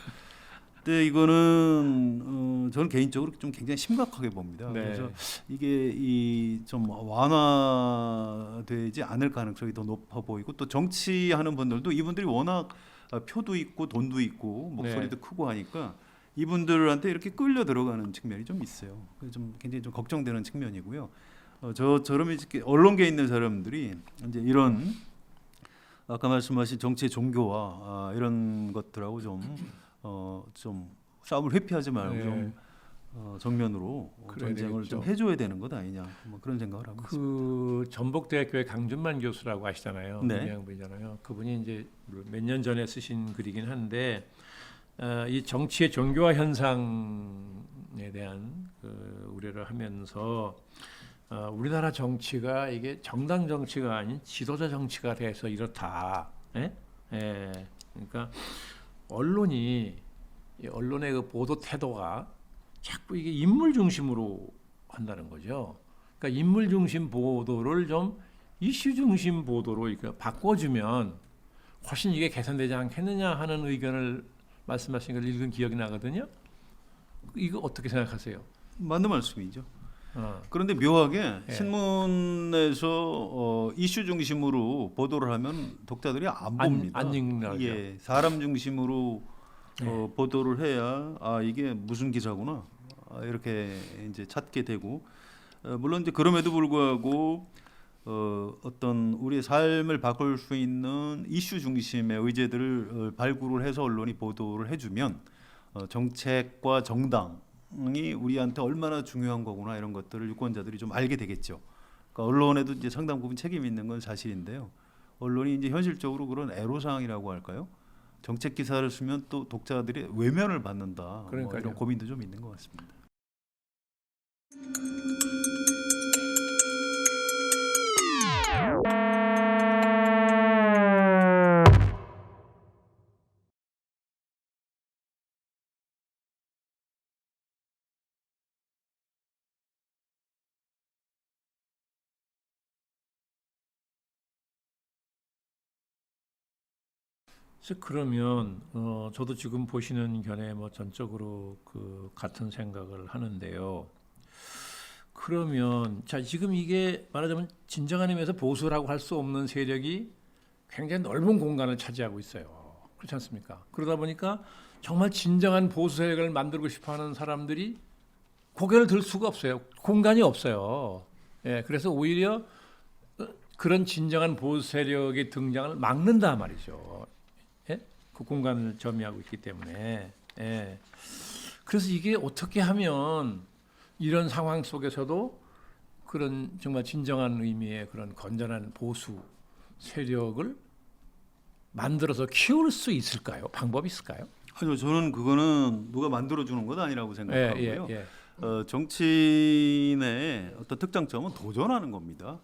Speaker 2: 근데 이거는 저는 개인적으로 좀 굉장히 심각하게 봅니다. 그래서 이게 좀 완화되지 않을 가능성이 더 높아 보이고 또 정치하는 분들도 이분들이 워낙 표도 있고 돈도 있고 목소리도 크고 하니까 이분들한테 이렇게 끌려 들어가는 측면이 좀 있어요. 그래서 좀 굉장히 좀 걱정되는 측면이고요. 저처럼 이렇게 언론계에 있는 사람들이 이제 이런 아까 말씀하신 정치의 종교와 이런 것들하고 좀 좀 싸움을 회피하지 말고
Speaker 1: 네.
Speaker 2: 좀 정면으로
Speaker 1: 그래야
Speaker 2: 전쟁을
Speaker 1: 되겠죠.
Speaker 2: 좀 해줘야 되는 것 아니냐 뭐 그런 생각을 하고 있습니다.
Speaker 1: 그 전북대학교의 강준만 교수라고 아시잖아요.
Speaker 2: 네.
Speaker 1: 유명한 분이잖아요. 그분이 이제 몇 년 전에 쓰신 글이긴 한데 이 정치의 종교화 현상에 대한 그 우려를 하면서 우리나라 정치가 이게 정당 정치가 아닌 지도자 정치가 돼서 이렇다. 예? 예. 그러니까 언론의 그 보도 태도가 자꾸 이게 인물 중심으로 한다는 거죠. 그러니까 인물 중심 보도를 좀 이슈 중심 보도로 이렇게 바꿔주면 훨씬 이게 개선되지 않겠느냐 하는 의견을 말씀하신 걸 읽은 기억이 나거든요. 이거 어떻게 생각하세요?
Speaker 2: 맞는 말씀이죠.
Speaker 1: 어.
Speaker 2: 그런데 묘하게
Speaker 1: 예.
Speaker 2: 신문에서 이슈 중심으로 보도를 하면 독자들이 안 봅니다.
Speaker 1: 안 읽나요?
Speaker 2: 예, 사람 중심으로
Speaker 1: 네.
Speaker 2: 보도를 해야 이게 무슨 기사구나 이렇게 이제 찾게 되고 물론 이제 그럼에도 불구하고 어떤 우리의 삶을 바꿀 수 있는 이슈 중심의 의제들을 발굴을 해서 언론이 보도를 해주면 정책과 정당이 우리한테 얼마나 중요한 거구나 이런 것들을 유권자들이 좀 알게 되겠죠. 그러니까 언론에도 이제 상당 부분 책임이 있는 건 사실인데요. 언론이 이제 현실적으로 그런 애로사항이라고 할까요? 정책 기사를 쓰면 또 독자들의 외면을 받는다. 뭐
Speaker 1: 그러니까요.
Speaker 2: 이런 고민도 좀 있는 것 같습니다.
Speaker 1: 그래서 그러면 저도 지금 보시는 견해 뭐 전적으로 그 같은 생각을 하는데요. 그러면 자 지금 이게 말하자면 진정한 의미에서 보수라고 할 수 없는 세력이 굉장히 넓은 공간을 차지하고 있어요. 그렇지 않습니까? 그러다 보니까 정말 진정한 보수 세력을 만들고 싶어하는 사람들이 고개를 들 수가 없어요. 공간이 없어요. 예, 그래서 오히려 그런 진정한 보수 세력의 등장을 막는다 말이죠. 예? 그 공간을 점유하고 있기 때문에. 예. 그래서 이게 어떻게 하면 이런 상황 속에서도 그런 정말 진정한 의미의 그런 건전한 보수 세력을 만들어서 키울 수 있을까요? 방법이 있을까요?
Speaker 2: 아니요, 저는 그거는 누가 만들어 주는 건 아니라고 생각하고요.
Speaker 1: 예.
Speaker 2: 정치인의 어떤 특장점은 도전하는 겁니다.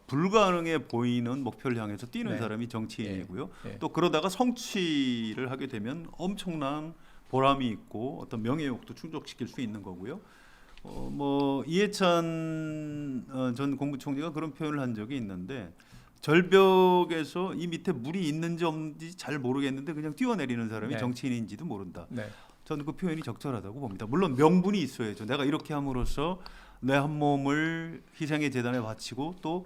Speaker 2: 불가능해 보이는 목표를 향해서 뛰는
Speaker 1: 네.
Speaker 2: 사람이 정치인이고요.
Speaker 1: 예.
Speaker 2: 또 그러다가 성취를 하게 되면 엄청난 보람이 있고 어떤 명예욕도 충족시킬 수 있는 거고요. 뭐 이해찬 전 국무총리가 그런 표현을 한 적이 있는데 절벽에서 이 밑에 물이 있는지 없는지 잘 모르겠는데 그냥 뛰어내리는 사람이
Speaker 1: 네.
Speaker 2: 정치인인지도 모른다.
Speaker 1: 네.
Speaker 2: 저는 그 표현이 적절하다고 봅니다. 물론 명분이 있어야죠. 내가 이렇게 함으로써 내 한 몸을 희생의 재단에 바치고 또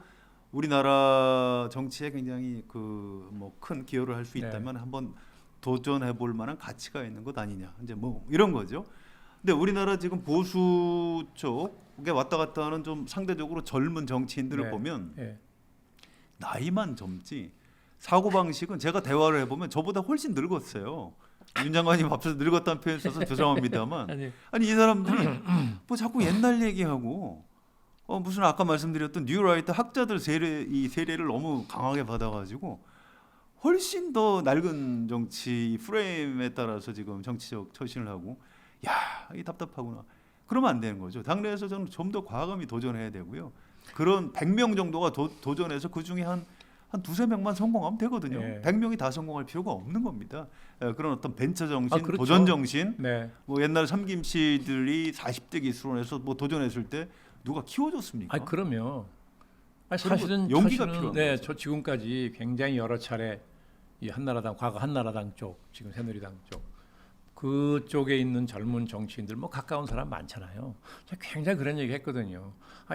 Speaker 2: 우리나라 정치에 굉장히 그 뭐 큰 기여를 할 수 있다면 한번 도전해 볼 만한 가치가 있는 것 아니냐. 이제 뭐 이런 거죠. 근데 우리나라 지금 보수 쪽에 왔다 갔다 하는 좀 상대적으로 젊은 정치인들을
Speaker 1: 네.
Speaker 2: 보면
Speaker 1: 예.
Speaker 2: 나이만 젊지 사고 방식은 제가 대화를 해보면 저보다 훨씬 늙었어요. 윤 장관님 앞서서 늙었다는 표현 써서 죄송합니다만 아니 이 사람들이 뭐 자꾸 옛날 얘기하고 무슨 아까 말씀드렸던 뉴라이트 학자들 이 세례를 너무 강하게 받아가지고 훨씬 더 낡은 정치 프레임에 따라서 지금 정치적 처신을 하고 이 답답하구나. 그러면 안 되는 거죠. 당내에서 저는 좀 더 과감히 도전해야 되고요. 그런 100명 정도가 도전해서 그 중에 한 두세 명만 성공하면 되거든요.
Speaker 1: 예.
Speaker 2: 100명이 다 성공할 필요가 없는 겁니다. 그런 어떤 벤처 정신,
Speaker 1: 그렇죠.
Speaker 2: 도전 정신.
Speaker 1: 네.
Speaker 2: 뭐 옛날 삼김 씨들이 40대 기술원에서 뭐 도전했을 때 누가 키워줬습니까?
Speaker 1: 그럼요.
Speaker 2: 그리고
Speaker 1: 사실은
Speaker 2: 용기가
Speaker 1: 사실은
Speaker 2: 필요한
Speaker 1: 네,
Speaker 2: 거죠.
Speaker 1: 저 지금까지 굉장히 여러 차례 이 한나라당 과거 한나라당 쪽, 지금 새누리당 쪽 그쪽에 있는 젊은 정치인들 뭐 가까운 사람 많잖아요. 제가 굉장히 그런 얘기 했거든요.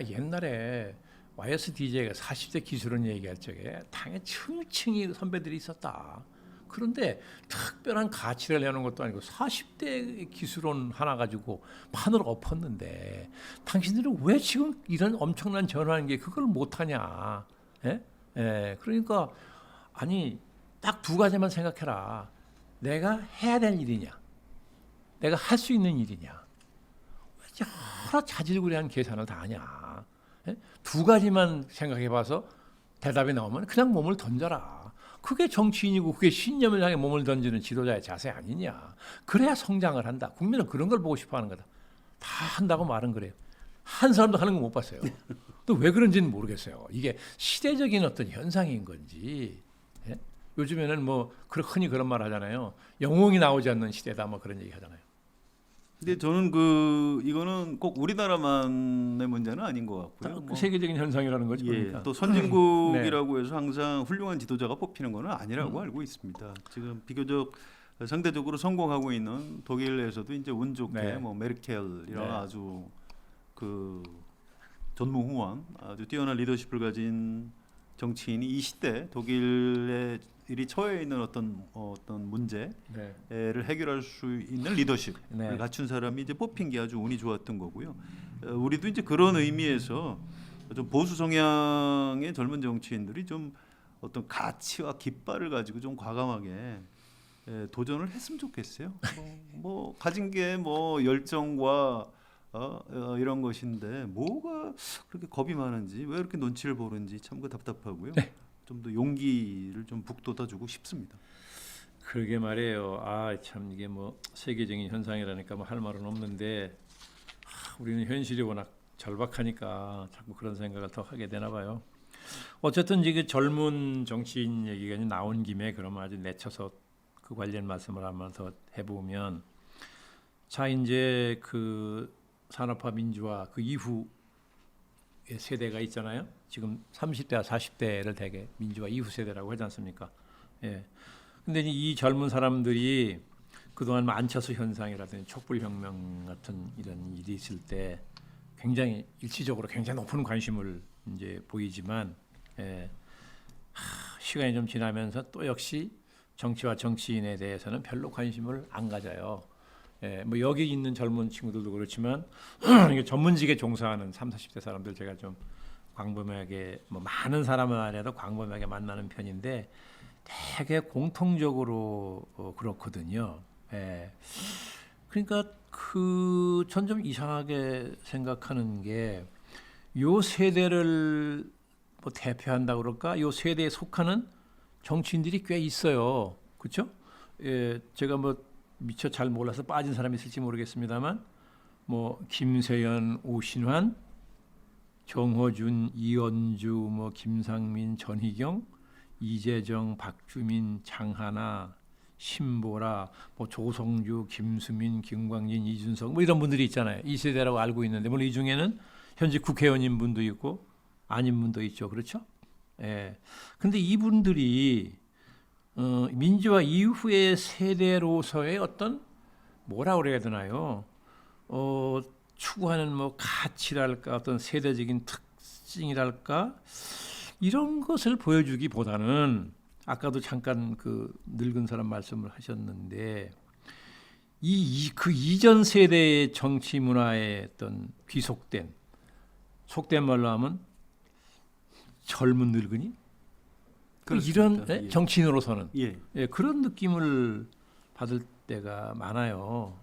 Speaker 1: 옛날에 YSDJ가 40대 기술원 얘기할 적에 당에 층층이 선배들이 있었다. 그런데 특별한 가치를 내는 것도 아니고 40대 기술원 하나 가지고 판을 엎었는데 당신들은 왜 지금 이런 엄청난 전환한 게 그걸 못하냐. 예? 그러니까 아니 딱 두 가지만 생각해라. 내가 해야 될 일이냐, 내가 할 수 있는 일이냐, 왜 여러 자질구레한 계산을 다 하냐. 예? 두 가지만 생각해봐서 대답이 나오면 그냥 몸을 던져라. 그게 정치인이고 그게 신념을 향해 몸을 던지는 지도자의 자세 아니냐. 그래야 성장을 한다. 국민은 그런 걸 보고 싶어하는 거다. 다 한다고 말은 그래요. 한 사람도 하는 거 못 봤어요. 또 왜 그런지는 모르겠어요. 이게 시대적인 어떤 현상인 건지. 예? 요즘에는 뭐 흔히 그런 말 하잖아요. 영웅이 나오지 않는 시대다 뭐 그런 얘기 하잖아요.
Speaker 2: 근데 저는 이거는 꼭 우리나라만의 문제는 아닌 것 같고요.
Speaker 1: 그 세계적인 현상이라는 거죠.
Speaker 2: 예,
Speaker 1: 그러니까.
Speaker 2: 또 선진국이라고 해서 항상 훌륭한 지도자가 뽑히는 것은 아니라고 알고 있습니다. 지금 비교적 상대적으로 성공하고 있는 독일에서도 이제 운 좋게
Speaker 1: 네.
Speaker 2: 뭐 메르켈 이런
Speaker 1: 네.
Speaker 2: 아주 그 전무후무한 아주 뛰어난 리더십을 가진 정치인이 이 시대 독일의 이 처해 있는 어떤 문제를
Speaker 1: 네.
Speaker 2: 해결할 수 있는 리더십을
Speaker 1: 네.
Speaker 2: 갖춘 사람이 이제 뽑힌 게 아주 운이 좋았던 거고요. 우리도 이제 그런 의미에서 좀 보수 성향의 젊은 정치인들이 좀 어떤 가치와 깃발을 가지고 좀 과감하게 도전을 했으면 좋겠어요. 뭐 가진 게 뭐 열정과 이런 것인데 뭐가 그렇게 겁이 많은지 왜 이렇게 눈치를 보는지 참 그 답답하고요.
Speaker 1: 네.
Speaker 2: 좀 더 용기를 좀 북돋아주고 싶습니다.
Speaker 1: 그러게 말이에요. 참 이게 뭐 세계적인 현상이라니까 뭐 할 말은 없는데 우리는 현실이 워낙 절박하니까 자꾸 그런 생각을 더 하게 되나 봐요. 어쨌든 이게 젊은 정치인 얘기가 나온 김에 그러면 아주 내쳐서 그 관련 말씀을 한번 더 해보면, 자 이제 그 산업화 민주화 그 이후의 세대가 있잖아요. 지금 30대와 40대를 대개 민주화 이후 세대라고 하지 않습니까? 예. 근데 이 젊은 사람들이 그동안 안철수 현상이라든지 촛불혁명 같은 이런 일이 있을 때 굉장히 일시적으로 굉장히 높은 관심을 이제 보이지만, 시간이 좀 지나면서 또 역시 정치와 정치인에 대해서는 별로 관심을 안 가져요. 뭐 여기 있는 젊은 친구들도 그렇지만 이게 전문직에 종사하는 30, 40대 사람들 제가 좀 광범위하게 뭐 많은 사람은 아니라도 광범위하게 만나는 편인데 되게 공통적으로 그렇거든요. 그러니까 전 좀 이상하게 생각하는 게 요 세대를 뭐 대표한다 그럴까? 요 세대에 속하는 정치인들이 꽤 있어요. 그렇죠? 제가 뭐 미처 잘 몰라서 빠진 사람이 있을지 모르겠습니다만 뭐 김세연, 오신환, 정호준, 이현주, 뭐 김상민, 전희경, 이재정, 박주민, 장하나, 신보라, 뭐 조성주, 김수민, 김광진, 이준석 뭐 이런 분들이 있잖아요. 이 세대라고 알고 있는데 물론 이 중에는 현직 국회의원인 분도 있고 아닌 분도 있죠. 그렇죠? 근데 이분들이 민주화 이후의 세대로서의 어떤 뭐라 그래야 되나요? 추구하는 뭐 가치랄까 어떤 세대적인 특징이랄까 이런 것을 보여주기보다는 아까도 잠깐 그 늙은 사람 말씀을 하셨는데 그 이전 세대의 정치 문화에 어떤 귀속된 속된 말로 하면 젊은 늙은이 이런
Speaker 2: 예.
Speaker 1: 정치인으로서는
Speaker 2: 예.
Speaker 1: 그런 느낌을 받을 때가 많아요.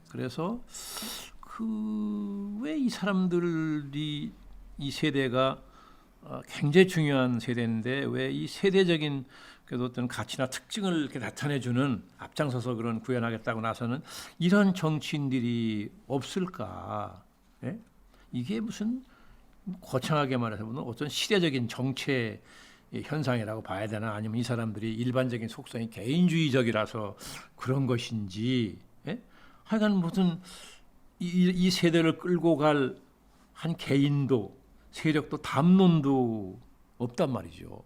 Speaker 1: 그래서 왜 이 사람들이 이 세대가 굉장히 중요한 세대인데 왜 이 세대적인 그래도 어떤 가치나 특징을 이렇게 나타내주는 앞장서서 그런 구현하겠다고 나서는 이런 정치인들이 없을까? 이게 무슨 거창하게 말해서 보면 어떤 시대적인 정체 현상이라고 봐야 되나 아니면 이 사람들이 일반적인 속성이 개인주의적이라서 그런 것인지 하여간 무슨 이 세대를 끌고 갈 한 개인도 세력도 담론도 없단 말이죠.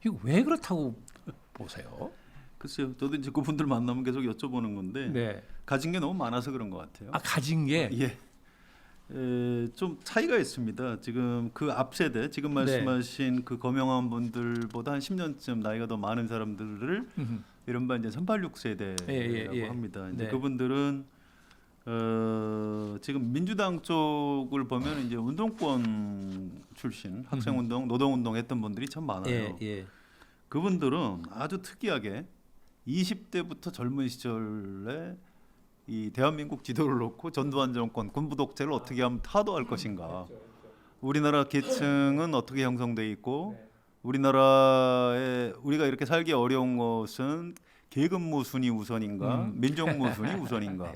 Speaker 1: 이거 왜 그렇다고 보세요?
Speaker 2: 글쎄요. 저도 이제 그분들 만나면 계속 여쭤보는 건데
Speaker 1: 네.
Speaker 2: 가진 게 너무 많아서 그런 것 같아요.
Speaker 1: 가진 게
Speaker 2: 예. 좀 차이가 있습니다. 지금 그 앞 세대, 지금 말씀하신 그 거명한 분들보다 한 10년쯤 나이가 더 많은 사람들을 이른바 이제 386 세대라고 합니다. 이제 그분들은 지금 민주당 쪽을 보면 이제 운동권 출신, 학생운동, 노동운동 했던 분들이 참 많아요. 그분들은 아주 특이하게 20대부터 젊은 시절에 이 대한민국 지도를 놓고 전두환 정권 군부 독재를 어떻게 하면 타도할 것인가. 우리나라 계층은 어떻게 형성돼 있고 우리나라에 우리가 이렇게 살기 어려운 것은 계급모 순위 우선인가 민족모 순위 우선인가.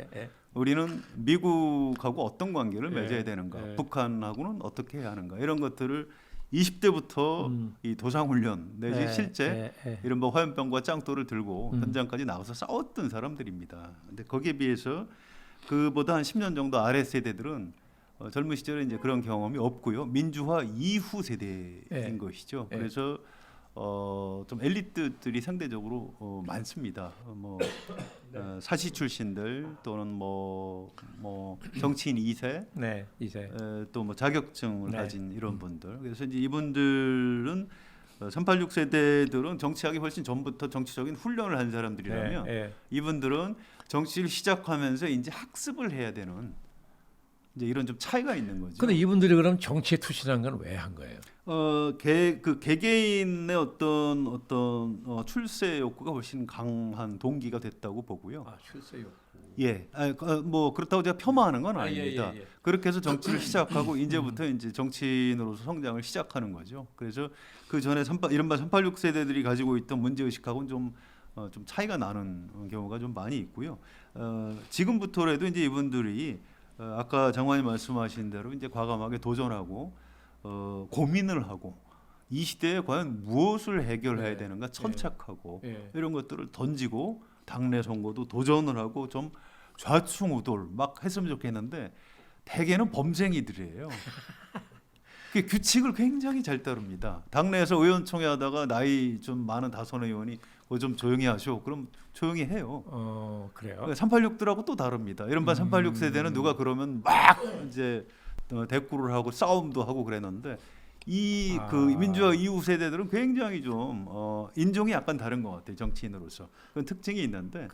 Speaker 2: 우리는 미국하고 어떤 관계를 맺어야 되는가. 북한하고는 어떻게 해야 하는가. 이런 것들을 20대부터 이 도상훈련 내지 실제 이른바 화염병과 짱돌을 들고 현장까지 나가서 싸웠던 사람들입니다. 근데 거기에 비해서 그보다 한 10년 정도 아래 세대들은 젊은 시절에 이제 그런 경험이 없고요. 민주화 이후 세대인 것이죠. 그래서 좀 엘리트들이 상대적으로 많습니다. 사시 출신들 또는 뭐 정치인 2세, 2세. 또 뭐 자격증을 가진 이런 분들. 그래서 이제 이분들은 386 세대들은 정치하기 훨씬 전부터 정치적인 훈련을 한 사람들이라면 이분들은 정치를 시작하면서 이제 학습을 해야 되는 이제 이런 좀 차이가 있는 거죠.
Speaker 1: 근데 이분들이 그럼 정치에 투신한 건 왜 한 거예요?
Speaker 2: 그 개개인의 어떤 출세 욕구가 훨씬 강한 동기가 됐다고 보고요.
Speaker 1: 출세 욕구.
Speaker 2: 예, 뭐 그렇다고 제가 폄하하는 건 아닙니다. 그렇게 해서 정치를 시작하고 이제부터 이제 정치인으로서 성장을 시작하는 거죠. 그래서 그 전에 이른바 386 세대들이 가지고 있던 문제 의식하고는 좀 차이가 나는 경우가 좀 많이 있고요. 지금부터라도 이제 이분들이 아까 장관님 말씀하신 대로 이제 과감하게 도전하고 고민을 하고 이 시대에 과연 무엇을 해결해야 되는가 천착하고 이런 것들을 던지고 당내 선거도 도전을 하고 좀 좌충우돌 막 했으면 좋겠는데 대개는 범생이들이에요. 그 규칙을 굉장히 잘 따릅니다. 당내에서 의원총회 하다가 나이 좀 많은 다선 의원이 좀 조용히 하쇼. 그럼 조용히 해요.
Speaker 1: 그래요?
Speaker 2: 386들하고 또 다릅니다. 이른바 386 세대는 누가 그러면 막 이제 대꾸를 하고 싸움도 하고 그랬는데 그 민주화 이후 세대들은 굉장히 좀 인종이 약간 다른 것 같아요. 정치인으로서 그런 특징이 있는데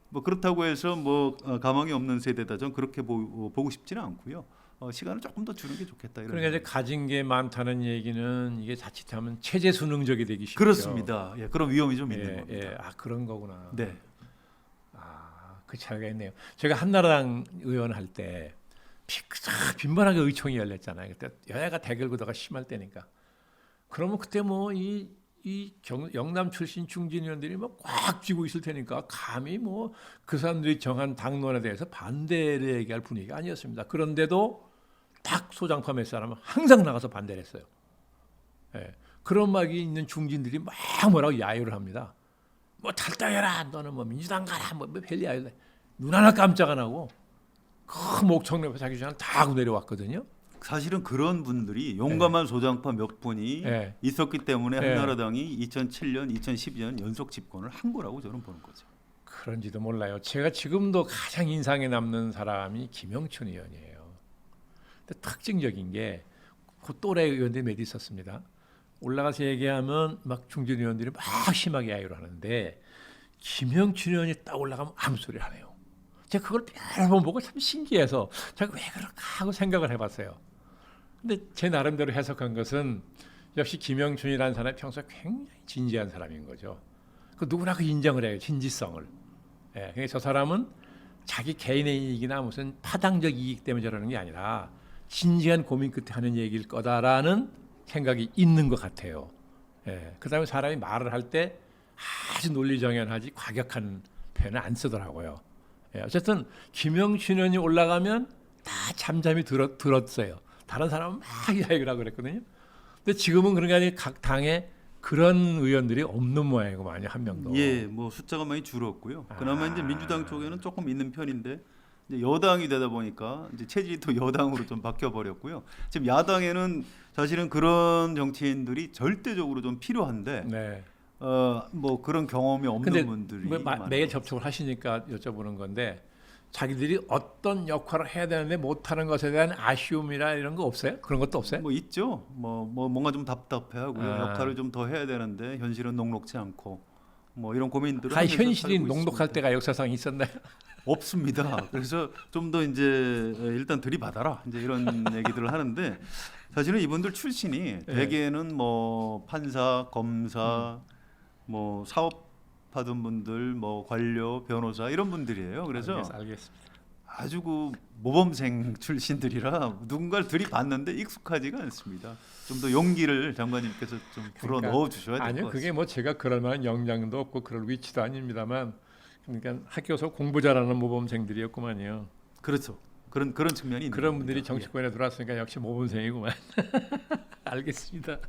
Speaker 2: 뭐 그렇다고 해서 뭐 가망이 없는 세대다. 전 그렇게 보고 싶지는 않고요. 시간을 조금 더 주는 게 좋겠다. 이런
Speaker 1: 그러니까 이제 가진 게 많다는 얘기는 이게 자칫하면 체제 순응적이 되기 쉽죠.
Speaker 2: 그렇습니다. 예, 그런 위험이 좀 있는 겁니다.
Speaker 1: 그런 거구나.
Speaker 2: 네.
Speaker 1: 그 차이가 있네요. 제가 한나라당 의원 할 때 빈번하게 의총이 열렸잖아요. 그때 여야가 대결 구도가 심할 때니까. 그러면 그때 뭐 이 영남 출신 중진 의원들이 뭐 꽉 쥐고 있을 테니까 감히 뭐 그 사람들이 정한 당론에 대해서 반대를 얘기할 분위기가 아니었습니다. 그런데도 딱 소장파 몇 사람은 항상 나가서 반대를 했어요. 그런 막이 있는 중진들이 막 뭐라고 야유를 합니다. 뭐 탈당해라, 너는 뭐 민주당 가라, 뭐 별리 야유. 눈 하나 깜짝 안 하고 큰 목청 내고 자기 주장 다 하고 내려왔거든요.
Speaker 2: 사실은 그런 분들이 용감한 소장파 몇 분이 있었기 때문에 한나라당이 2007년, 2012년 연속 집권을 한 거라고 저는 보는 거죠.
Speaker 1: 그런지도 몰라요. 제가 지금도 가장 인상에 남는 사람이 김영춘 의원이에요. 근데 특징적인 게 그 또래 의원들이 몇 있었습니다. 올라가서 얘기하면 막 중진 의원들이 막 심하게 야유를 하는데 김영춘 의원이 딱 올라가면 아무 소리를 안 해요. 제가 그걸 여러 번 보고 참 신기해서 제가 왜 그럴까 하고 생각을 해봤어요. 근데 제 나름대로 해석한 것은 역시 김영춘이라는 사람이 평소에 굉장히 진지한 사람인 거죠. 그 누구나 그 인정을 해요. 진지성을. 그러니까 저 사람은 자기 개인의 이익이나 무슨 파당적 이익 때문에 저러는 게 아니라 진지한 고민 끝에 하는 얘기일 거다라는 생각이 있는 것 같아요. 그다음에 사람이 말을 할 때 아주 논리정연하지 과격한 표현을 안 쓰더라고요. 어쨌든 김영춘 의원이 올라가면 다 잠잠히 들었어요. 다른 사람은 막 이야기를 하고 그랬거든요. 근데 지금은 그런 게 아니라 각 당에 그런 의원들이 없는 모양이고 많이 한 명도.
Speaker 2: 예, 뭐 숫자가 많이 줄었고요. 그나마 이제 민주당 쪽에는 조금 있는 편인데 이제 여당이 되다 보니까 이제 체질이 또 여당으로 좀 바뀌어 버렸고요. 지금 야당에는 사실은 그런 정치인들이 절대적으로 좀 필요한데. 뭐 그런 경험이 없는 분들이
Speaker 1: 매일 접촉을 하시니까 여쭤보는 건데 자기들이 어떤 역할을 해야 되는데 못하는 것에 대한 아쉬움이나 이런 거 없어요? 그런 것도 없어요?
Speaker 2: 뭐 있죠. 뭐 뭔가 좀 답답해하고요. 역할을 좀 더 해야 되는데 현실은 녹록지 않고 뭐 이런 고민들을
Speaker 1: 현실이 녹록할 때가 역사상 있었나요?
Speaker 2: 없습니다. 그래서 좀 더 이제 일단 들이받아라 이제 이런 얘기들을 하는데 사실은 이분들 출신이 대개는 뭐 판사, 검사 뭐 사업 하던 분들, 뭐 관료, 변호사 이런 분들이에요. 그래서
Speaker 1: 알겠습니다.
Speaker 2: 아주 그 모범생 출신들이라 누군가를 들이봤는데 익숙하지가 않습니다. 좀 더 용기를 장관님께서 좀 불어 넣어 주셔야 될 것 같습니다.
Speaker 1: 아니요, 그게 뭐 제가 그럴 만한 역량도 없고 그럴 위치도 아닙니다만, 그러니까 학교에서 공부 잘하는 모범생들이었구만요.
Speaker 2: 그렇죠. 그런 측면이 있는
Speaker 1: 그런 분들이
Speaker 2: 겁니다.
Speaker 1: 정치권에 들어왔으니까 역시 모범생이구만. 알겠습니다.